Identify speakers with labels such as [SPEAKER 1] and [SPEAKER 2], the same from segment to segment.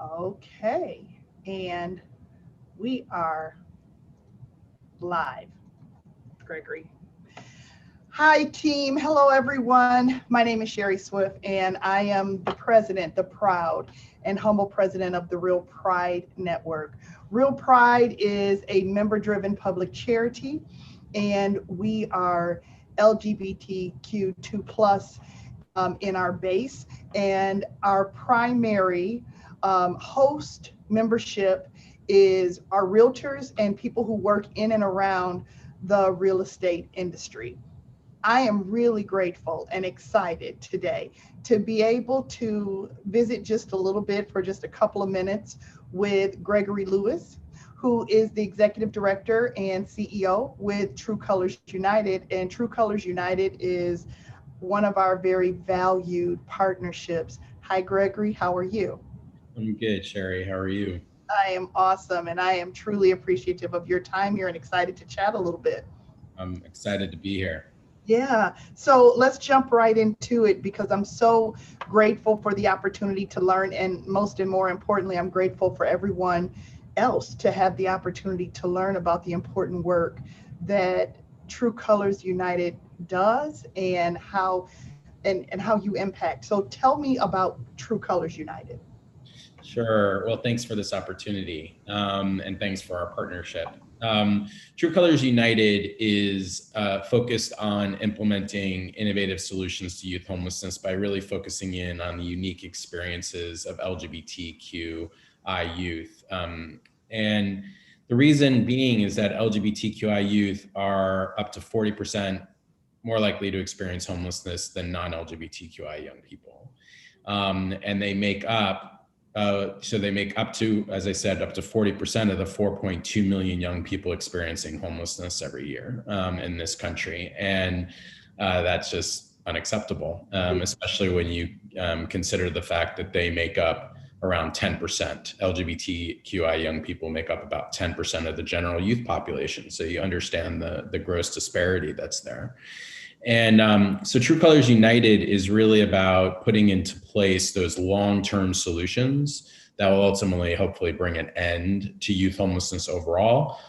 [SPEAKER 1] Okay, and we are live, Gregory. Hi, team. Hello, everyone. My name is Sherry Swift, and I am the president, the proud and humble president of the Real Pride Network. Real Pride is a member driven public charity, and we are LGBTQ2 plus in our base. And our primary host membership is our realtors and people who work in and around the real estate industry. I am really grateful and excited today to be able to visit just a little bit for just a couple of minutes with Gregory Lewis, who is the executive director and CEO with True Colors United. And True Colors United is one of our very valued partnerships. Hi, Gregory. How are you?
[SPEAKER 2] I'm good, Sherry. How are you?
[SPEAKER 1] I am awesome, and I am truly appreciative of your time here and excited to chat a little bit.
[SPEAKER 2] I'm excited to be here.
[SPEAKER 1] Yeah, so let's jump right into it because I'm so grateful for the opportunity to learn. And most and more importantly, I'm grateful for everyone else to have the opportunity to learn about the important work that True Colors United does and how you impact. So tell me about True Colors United.
[SPEAKER 2] Sure. Well, thanks for this opportunity, and thanks for our partnership. True Colors United is focused on implementing innovative solutions to youth homelessness by really focusing in on the unique experiences of LGBTQI youth. And the reason being is that LGBTQI youth are up to 40% more likely to experience homelessness than non-LGBTQI young people. And they make up they make up to, as I said, up to 40% of the 4.2 million young people experiencing homelessness every year in this country. And that's just unacceptable, especially when you consider the fact that they make up around 10%. LGBTQI young people make up about 10% of the general youth population. So you understand the gross disparity that's there. And so True Colors United is really about putting into place those long-term solutions that will ultimately, hopefully, bring an end to youth homelessness overall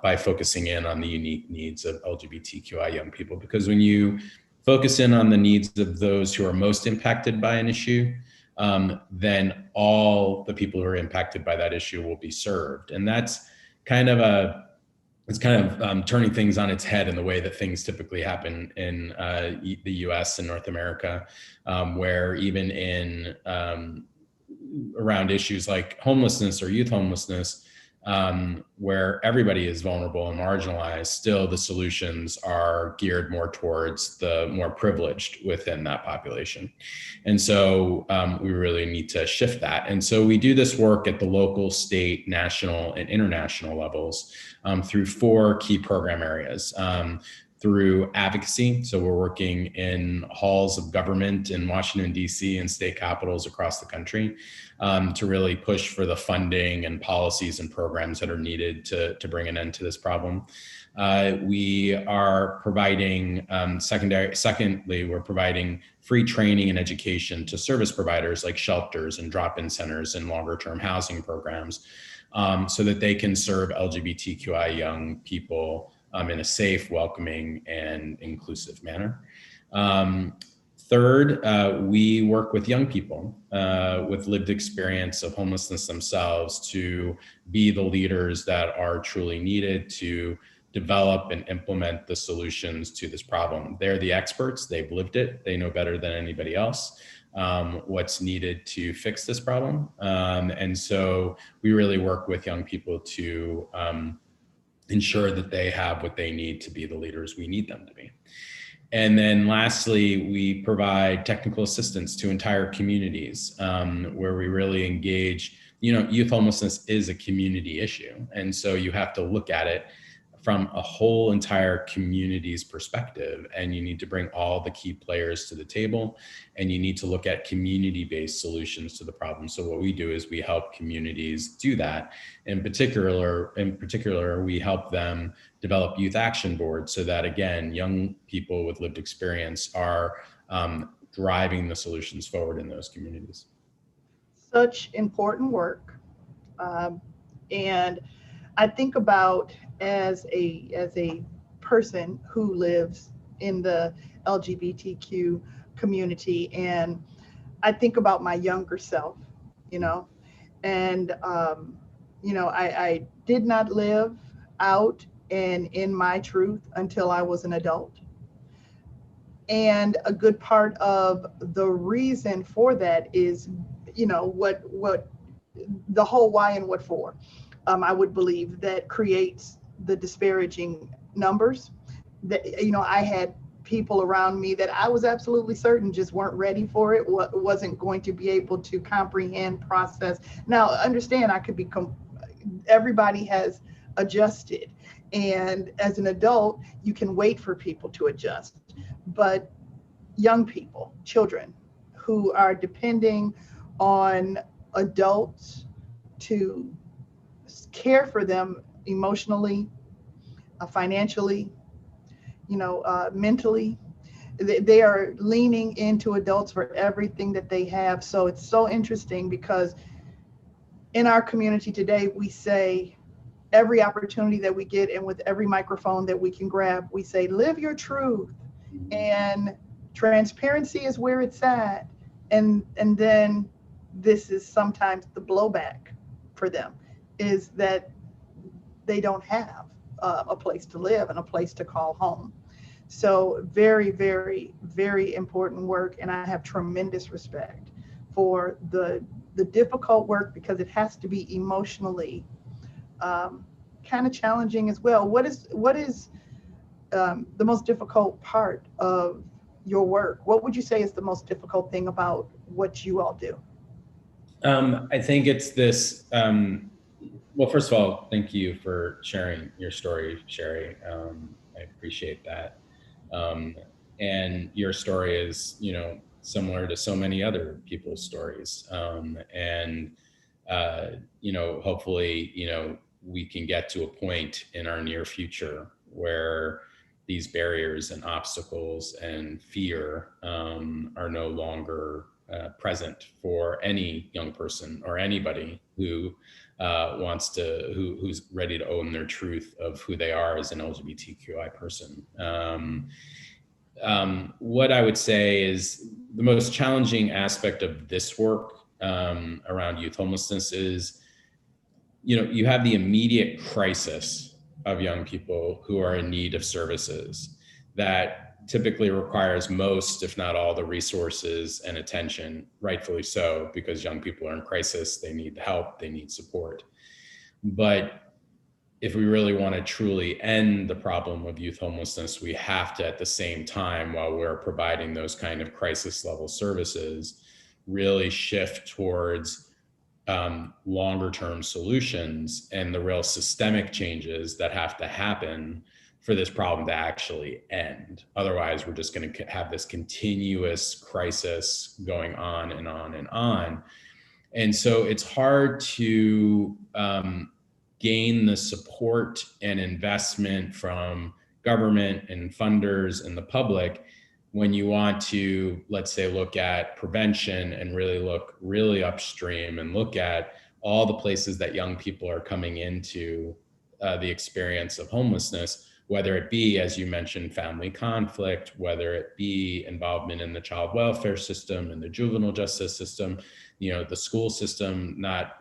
[SPEAKER 2] by focusing in on the unique needs of LGBTQI young people. Because when you focus in on the needs of those who are most impacted by an issue, then all the people who are impacted by that issue will be served. And that's kind of turning things on its head in the way that things typically happen in the US and North America, where even in around issues like homelessness or youth homelessness, where everybody is vulnerable and marginalized, still the solutions are geared more towards the more privileged within that population. And so we really need to shift that. And so we do this work at the local, state, national, and international levels through four key program areas. Through advocacy. So we're working in halls of government in Washington, D.C. and state capitals across the country to really push for the funding and policies and programs that are needed to bring an end to this problem. We are providing, secondly, we're providing free training and education to service providers like shelters and drop-in centers and longer-term housing programs so that they can serve LGBTQI young people in a safe, welcoming, and inclusive manner. Third, we work with young people with lived experience of homelessness themselves to be the leaders that are truly needed to develop and implement the solutions to this problem. They're the experts, they've lived it, they know better than anybody else what's needed to fix this problem. And so we really work with young people to ensure that they have what they need to be the leaders we need them to be. And then lastly, we provide technical assistance to entire communities where we really engage. Youth homelessness is a community issue. And so you have to look at it from a whole entire community's perspective, and you need to bring all the key players to the table, and you need to look at community-based solutions to the problem. So what we do is we help communities do that. In particular, we help them develop youth action boards so that, again, young people with lived experience are driving the solutions forward in those communities.
[SPEAKER 1] such important work. Um, and I think about as a person who lives in the LGBTQ community, and I think about my younger self, you know, and I did not live out and in my truth until I was an adult. And a good part of the reason for that is, what the whole why and what for. I would believe that creates the disparaging numbers. That, I had people around me that I was absolutely certain just weren't ready for it, wasn't going to be able to comprehend, process. Now, understand, I could be everybody has adjusted. And as an adult, you can wait for people to adjust. But young people, children who are depending on adults to care for them emotionally, financially, mentally, they are leaning into adults for everything that they have. So it's so interesting because in our community today, we say every opportunity that we get and with every microphone that we can grab, we say, live your truth. And transparency is where it's at. And then this is sometimes the blowback for them, is that they don't have a place to live and a place to call home. So very, very, very important work. And I have tremendous respect for the difficult work, because it has to be emotionally kind of challenging as well. What is the most difficult part of your work? What would you say is the most difficult thing about what you all do?
[SPEAKER 2] I think it's this. Well, first of all, thank you for sharing your story, Sherry. I appreciate that. Um, and your story is, similar to so many other people's stories. Hopefully, we can get to a point in our near future where these barriers and obstacles and fear are no longer present for any young person or anybody who who's ready to own their truth of who they are as an LGBTQI person. What I would say is the most challenging aspect of this work around youth homelessness is, you have the immediate crisis of young people who are in need of services that typically requires most, if not all, the resources and attention, rightfully so, because young people are in crisis, they need help, they need support. But if we really want to truly end the problem of youth homelessness, we have to, at the same time, while we're providing those kind of crisis level services, really shift towards longer term solutions and the real systemic changes that have to happen for this problem to actually end. Otherwise, we're just going to have this continuous crisis going on and on and on. And so it's hard to gain the support and investment from government and funders and the public when you want to, let's say, look at prevention and look really upstream and look at all the places that young people are coming into the experience of homelessness, whether it be, as you mentioned, family conflict, whether it be involvement in the child welfare system and the juvenile justice system, the school system not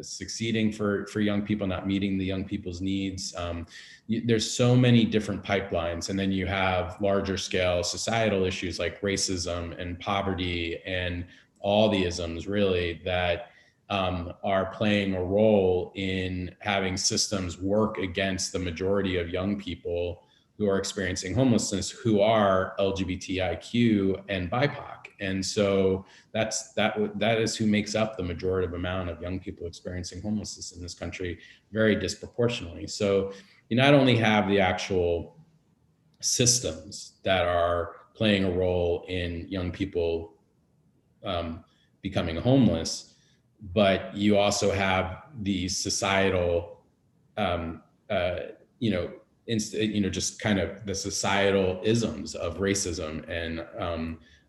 [SPEAKER 2] succeeding for young people, not meeting the young people's needs. There's so many different pipelines. And then you have larger scale societal issues like racism and poverty and all the isms really that are playing a role in having systems work against the majority of young people who are experiencing homelessness, who are LGBTIQ and BIPOC. And so that is who makes up the majority amount of young people experiencing homelessness in this country, very disproportionately. So you not only have the actual systems that are playing a role in young people becoming homeless, but you also have the societal, just kind of the societal isms of racism and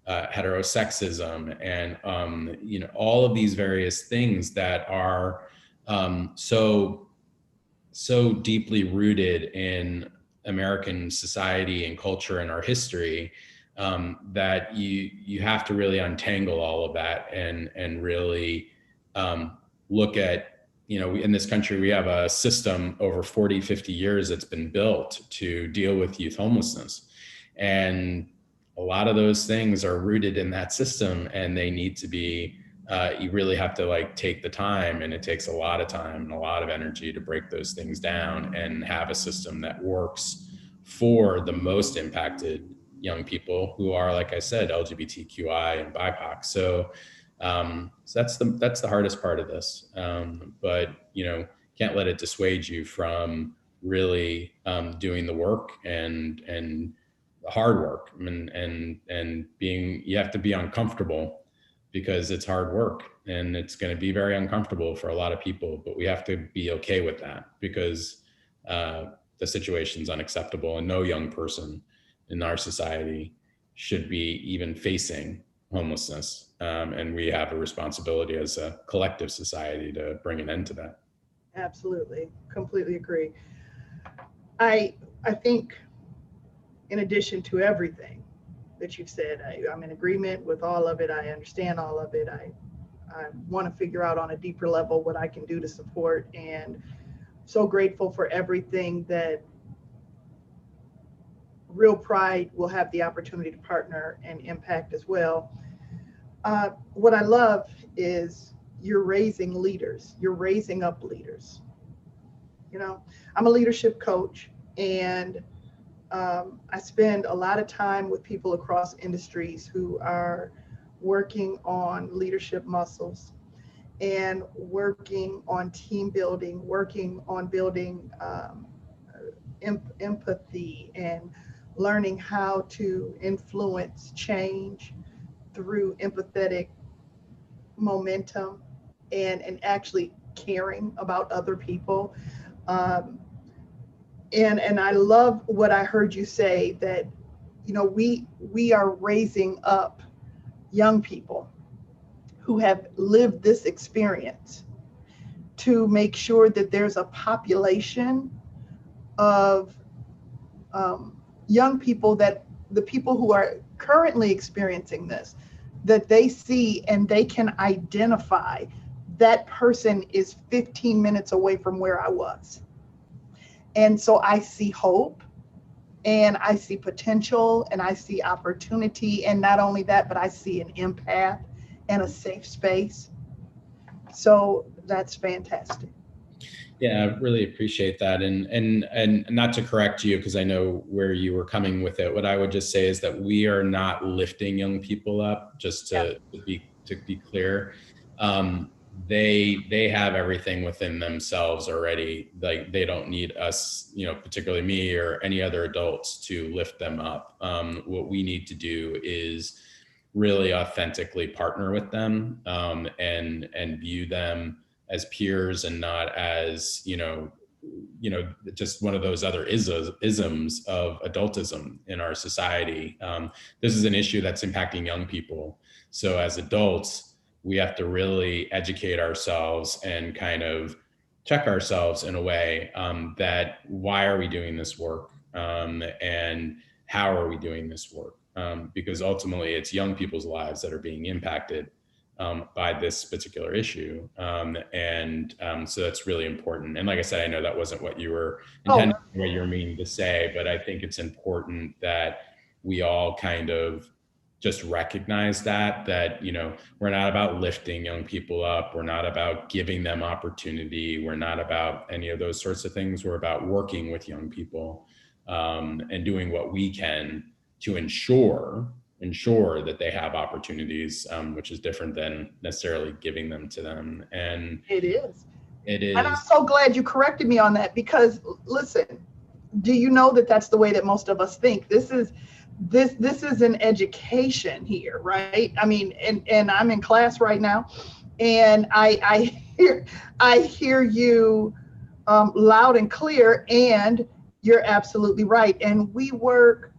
[SPEAKER 2] heterosexism, and all of these various things that are so deeply rooted in American society and culture and our history, that you have to really untangle all of that and really look at, in this country, we have a system over 40, 50 years that's been built to deal with youth homelessness. And a lot of those things are rooted in that system, and they need to be, you really have to take the time, and it takes a lot of time and a lot of energy to break those things down and have a system that works for the most impacted young people who are, like I said, LGBTQI and BIPOC. So that's the hardest part of this. But can't let it dissuade you from really doing the work and the hard work, and being, you have to be uncomfortable, because it's hard work and it's going to be very uncomfortable for a lot of people, but we have to be okay with that, because the situation's unacceptable, and no young person in our society should be even facing homelessness. And we have a responsibility as a collective society to bring an end to that.
[SPEAKER 1] Absolutely. Completely agree. I think, in addition to everything that you've said, I'm in agreement with all of it. I understand all of it. I want to figure out on a deeper level what I can do to support, and so grateful for everything that Real Pride will have the opportunity to partner and impact as well. What I love is you're raising leaders. You're raising up leaders. I'm a leadership coach, and I spend a lot of time with people across industries who are working on leadership muscles and working on team building, working on building empathy, and learning how to influence change through empathetic momentum, and actually caring about other people. And I love what I heard you say, that we are raising up young people who have lived this experience to make sure that there's a population of young people, that the people who are currently experiencing this, that they see and they can identify that person is 15 minutes away from where I was. And so I see hope, and I see potential, and I see opportunity. And not only that, but I see an empath and a safe space. So that's fantastic.
[SPEAKER 2] Yeah, I really appreciate that. And not to correct you, because I know where you were coming with it. What I would just say is that we are not lifting young people up, just to be clear. They have everything within themselves already. Like, they don't need us, particularly me or any other adults, to lift them up. What we need to do is really authentically partner with them, and view them as peers, and not as just one of those other isms of adultism in our society. This is an issue that's impacting young people. So as adults, we have to really educate ourselves and kind of check ourselves in a way, that why are we doing this work, and how are we doing this work? Because ultimately it's young people's lives that are being impacted by this particular issue. So that's really important. And like I said, I know that wasn't what you were intending, what you were meaning to say, but I think it's important that we all kind of just recognize that we're not about lifting young people up. We're not about giving them opportunity. We're not about any of those sorts of things. We're about working with young people, and doing what we can to ensure that they have opportunities, which is different than necessarily giving them to them. And
[SPEAKER 1] it is.
[SPEAKER 2] And
[SPEAKER 1] I'm so glad you corrected me on that, because listen, do you know that that's the way that most of us think? This is an education here, right? I mean, and I'm in class right now, and I hear you loud and clear, and you're absolutely right. And we work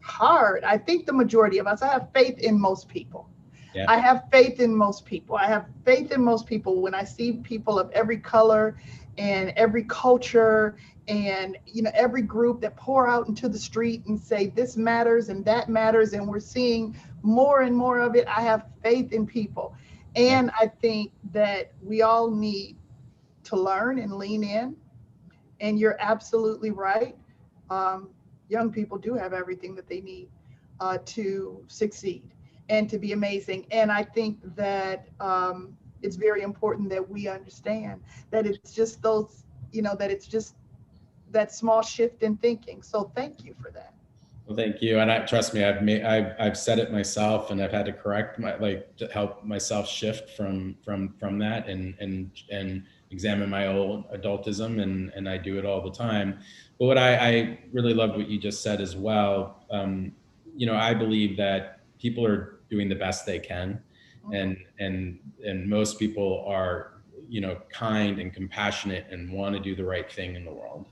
[SPEAKER 1] hard. I think the majority of us, I have faith in most people.
[SPEAKER 2] Yeah.
[SPEAKER 1] I have faith in most people. I have faith in most people when I see people of every color and every culture and every group that pour out into the street and say this matters and that matters, and we're seeing more and more of it. I have faith in people.
[SPEAKER 2] Yeah.
[SPEAKER 1] And I think that we all need to learn and lean in. And you're absolutely right. Um, Young people do have everything that they need to succeed and to be amazing. And I think that it's very important that we understand that it's just those, that it's just that small shift in thinking. So thank you for that.
[SPEAKER 2] Well, thank you. And trust me, I've said it myself, and I've had to correct to help myself shift from that and examine my own adultism. And I do it all the time. But what I really loved what you just said as well. I believe that people are doing the best they can, and most people are, kind and compassionate and want to do the right thing in the world.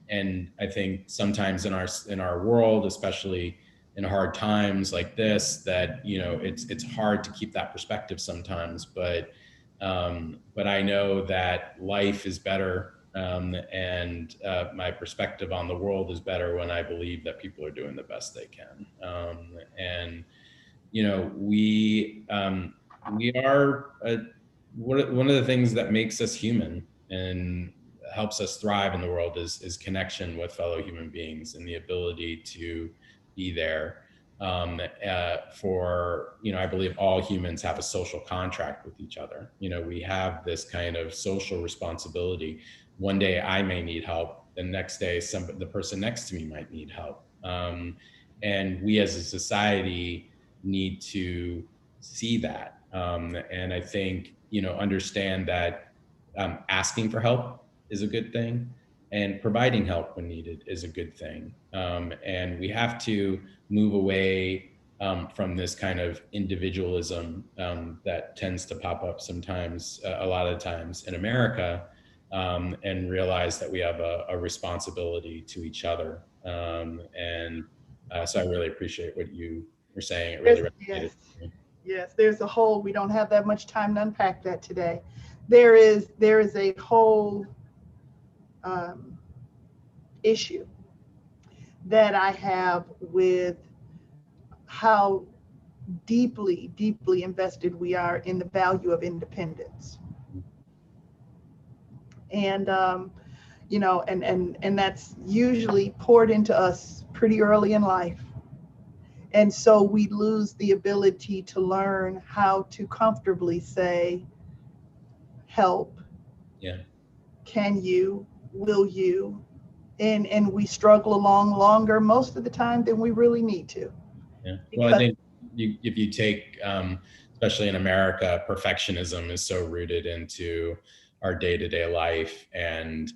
[SPEAKER 2] And I think sometimes in our world, especially in hard times like this, that it's hard to keep that perspective sometimes. But I know that life is better, and my perspective on the world is better when I believe that people are doing the best they can. And we are one of the things that makes us human and helps us thrive in the world is connection with fellow human beings and the ability to be there for I believe all humans have a social contract with each other. We have this kind of social responsibility. One day I may need help, the next day the person next to me might need help, and we as a society need to see that, and I think understand that asking for help is a good thing, and providing help when needed is a good thing. And we have to move away from this kind of individualism that tends to pop up sometimes, a lot of times in America, and realize that we have a responsibility to each other. So I really appreciate what you were saying. It really resonated
[SPEAKER 1] Yes.
[SPEAKER 2] with me.
[SPEAKER 1] Yes, there's a whole, we don't have that much time to unpack that today. There is a whole um, issue that I have with how deeply invested we are in the value of independence. And, and that's usually poured into us pretty early in life. And so we lose the ability to learn how to comfortably say, help,
[SPEAKER 2] Yeah.
[SPEAKER 1] can you, will you? And we struggle along longer most of the time than we really need to.
[SPEAKER 2] Yeah. Well, I think if you take, especially in America, perfectionism is so rooted into our day-to-day life, and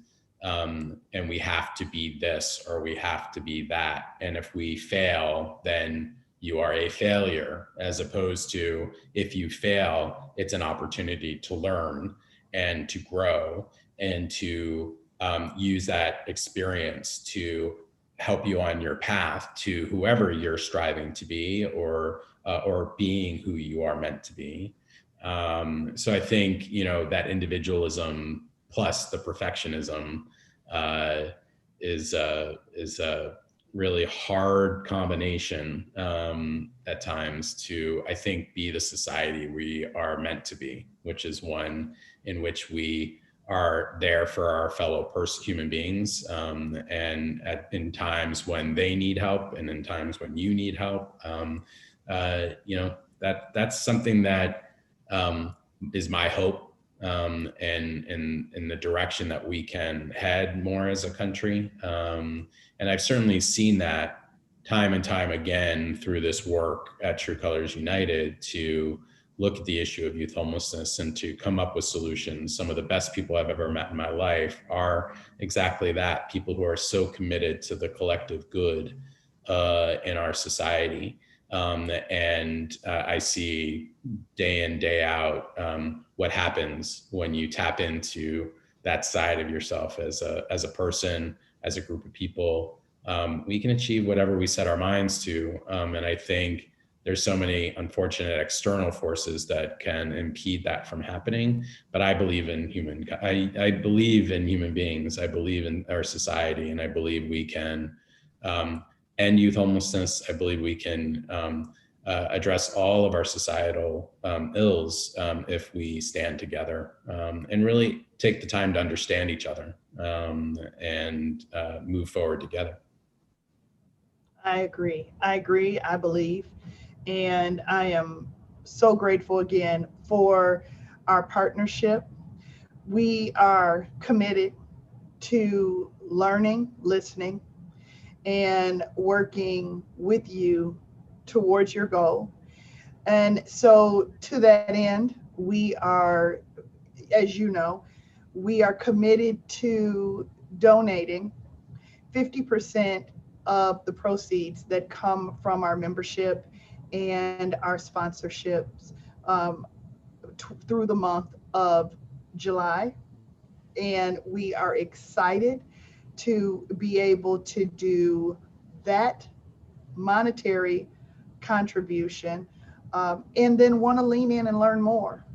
[SPEAKER 2] we have to be this or we have to be that. And if we fail, then you are a failure, as opposed to if you fail, it's an opportunity to learn and to grow and to use that experience to help you on your path to whoever you're striving to be, or being who you are meant to be. So I think that individualism plus the perfectionism is a really hard combination at times to, I think, be the society we are meant to be, which is one in which we are there for our fellow human beings, and in times when they need help and in times when you need help. That's something that is my hope, and in the direction that we can head more as a country. And I've certainly seen that time and time again through this work at True Colors United, to look at the issue of youth homelessness and to come up with solutions. Some of the best people I've ever met in my life are exactly that, people who are so committed to the collective good in our society. And I see day in, day out what happens when you tap into that side of yourself as a person, as a group of people, we can achieve whatever we set our minds to. And I think there's so many unfortunate external forces that can impede that from happening. But I believe in I believe in human beings. I believe in our society, and I believe we can end youth homelessness. I believe we can address all of our societal ills if we stand together and really take the time to understand each other and move forward together.
[SPEAKER 1] I agree. I agree. I believe. And I am so grateful again for our partnership. We are committed to learning, listening, and working with you towards your goal. And so, to that end, we are, as you know, we are committed to donating 50% of the proceeds that come from our membership and our sponsorships through the month of July. And we are excited to be able to do that monetary contribution, and then want to lean in and learn more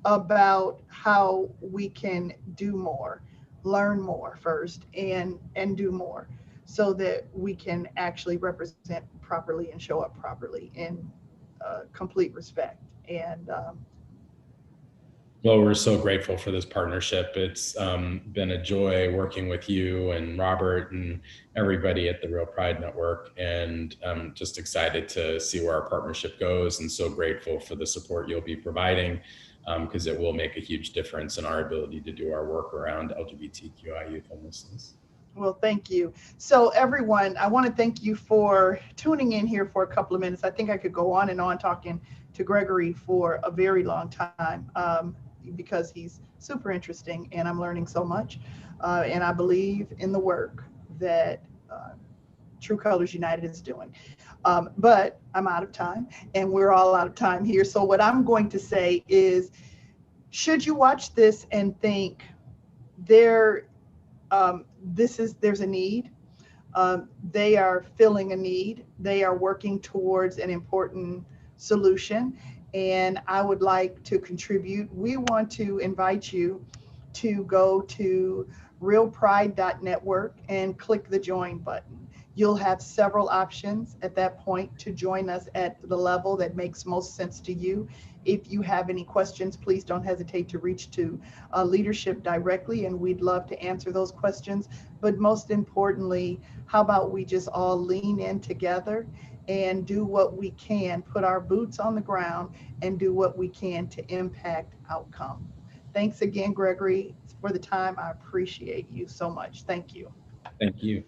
[SPEAKER 1] about how we can do more, learn more first, and do more, so that we can actually represent properly and show up properly in complete respect. And
[SPEAKER 2] Well, we're so grateful for this partnership. It's been a joy working with you and Robert and everybody at the Real Pride Network, and I'm just excited to see where our partnership goes, and so grateful for the support you'll be providing, because it will make a huge difference in our ability to do our work around LGBTQI youth homelessness.
[SPEAKER 1] well, thank you. So, everyone, I want to thank you for tuning in here for a couple of minutes. I think I could go on and on talking to Gregory for a very long time, because he's super interesting and I'm learning so much. And I believe in the work that True Colors United is doing. But I'm out of time, and we're all out of time here. So, what I'm going to say is, should you watch this and think there, there's a need, they are filling a need, they are working towards an important solution, and I would like to contribute, we want to invite you to go to realpride.network and click the join button. You'll have several options at that point to join us at the level that makes most sense to you. If you have any questions, please don't hesitate to reach to leadership directly, and we'd love to answer those questions. But most importantly, how about we just all lean in together and do what we can, put our boots on the ground and do what we can to impact outcome. Thanks again, Gregory, for the time. I appreciate you so much. Thank you.
[SPEAKER 2] Thank you.